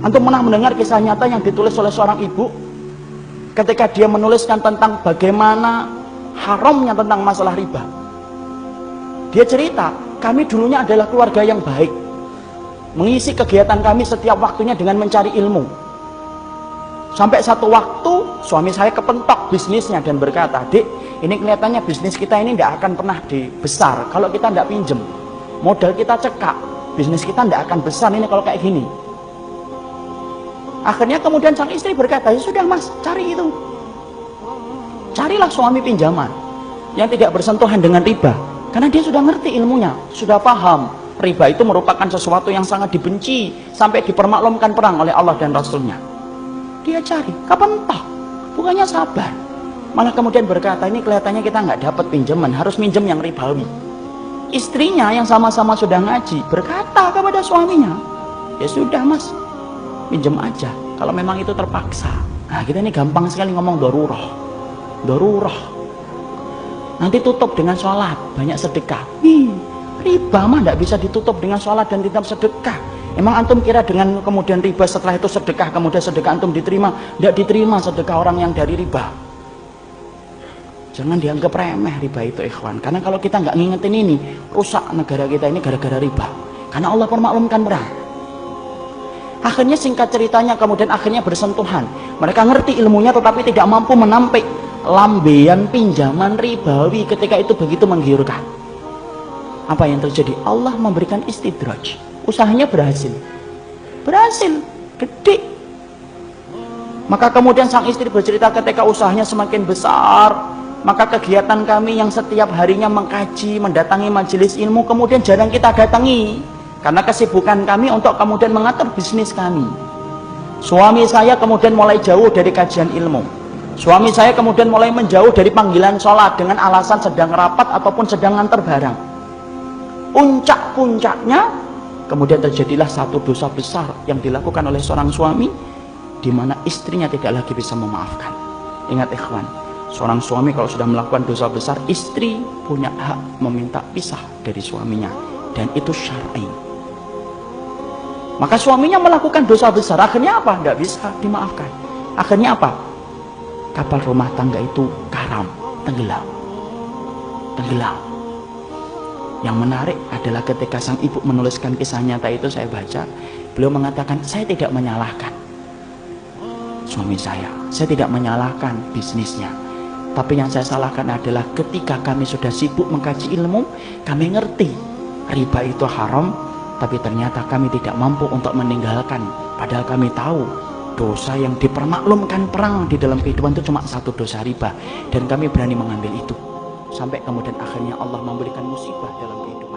Antum pernah mendengar kisah nyata yang ditulis oleh seorang ibu ketika dia menuliskan tentang bagaimana haramnya tentang masalah riba. Dia cerita, kami dulunya adalah keluarga yang baik, mengisi kegiatan kami setiap waktunya dengan mencari ilmu. Sampai satu waktu suami saya kepentok bisnisnya dan berkata, "Dek, ini kelihatannya bisnis kita ini tidak akan pernah besar kalau kita tidak pinjem. Modal kita cekak, bisnis kita tidak akan besar ini kalau kayak gini." Akhirnya kemudian sang istri berkata, "Ya sudah mas, cari itu. Carilah suami pinjaman yang tidak bersentuhan dengan riba." Karena dia sudah ngerti ilmunya, sudah paham. Riba itu merupakan sesuatu yang sangat dibenci, sampai dipermaklumkan perang oleh Allah dan Rasulnya. Dia cari, kapan toh? Bukannya sabar. Malah kemudian berkata, ini kelihatannya kita nggak dapat pinjaman, harus minjem yang ribawi. Istrinya yang sama-sama sudah ngaji, berkata kepada suaminya, "Ya sudah mas, pinjem aja, kalau memang itu terpaksa." Nah kita ini gampang sekali ngomong dorurah. Nanti tutup dengan sholat, banyak sedekah. Riba mah tidak bisa ditutup dengan sholat dan tidak sedekah. Emang antum kira dengan kemudian riba setelah itu sedekah, kemudian sedekah antum diterima? Tidak diterima sedekah orang yang dari riba. Jangan dianggap remeh riba itu ikhwan. Karena kalau kita nggak ngingetin ini, rusak negara kita ini gara-gara riba. Karena Allah permaklumkan perang. Akhirnya singkat ceritanya kemudian akhirnya bersentuhan. Mereka ngerti ilmunya tetapi tidak mampu menampik lambean pinjaman ribawi ketika itu begitu menggiurkan. Apa yang terjadi? Allah memberikan istidraj. Usahanya berhasil, gede. Maka kemudian sang istri bercerita ketika usahanya semakin besar, maka kegiatan kami yang setiap harinya mengkaji, mendatangi majelis ilmu kemudian jarang kita datangi karena kesibukan kami untuk kemudian mengatur bisnis kami. Suami saya kemudian mulai jauh dari kajian ilmu. Suami saya kemudian mulai menjauh dari panggilan sholat dengan alasan sedang rapat ataupun sedang ngantar barang. Puncak-puncaknya kemudian terjadilah satu dosa besar yang dilakukan oleh seorang suami di mana istrinya tidak lagi bisa memaafkan. Ingat ikhwan, seorang suami kalau sudah melakukan dosa besar, istri punya hak meminta pisah dari suaminya dan itu syar'i. Maka suaminya melakukan dosa besar, akhirnya apa? Tidak bisa dimaafkan. Akhirnya apa? Kapal rumah tangga itu karam, tenggelam. Yang menarik adalah ketika sang ibu menuliskan kisah nyata itu, saya baca, beliau mengatakan, saya tidak menyalahkan suami saya tidak menyalahkan bisnisnya, tapi yang saya salahkan adalah ketika kami sudah sibuk mengkaji ilmu, kami ngerti riba itu haram, tapi ternyata kami tidak mampu untuk meninggalkan, padahal kami tahu dosa yang dipermaklumkan perang di dalam kehidupan itu cuma satu dosa riba, dan kami berani mengambil itu. Sampai kemudian akhirnya Allah memberikan musibah dalam kehidupan.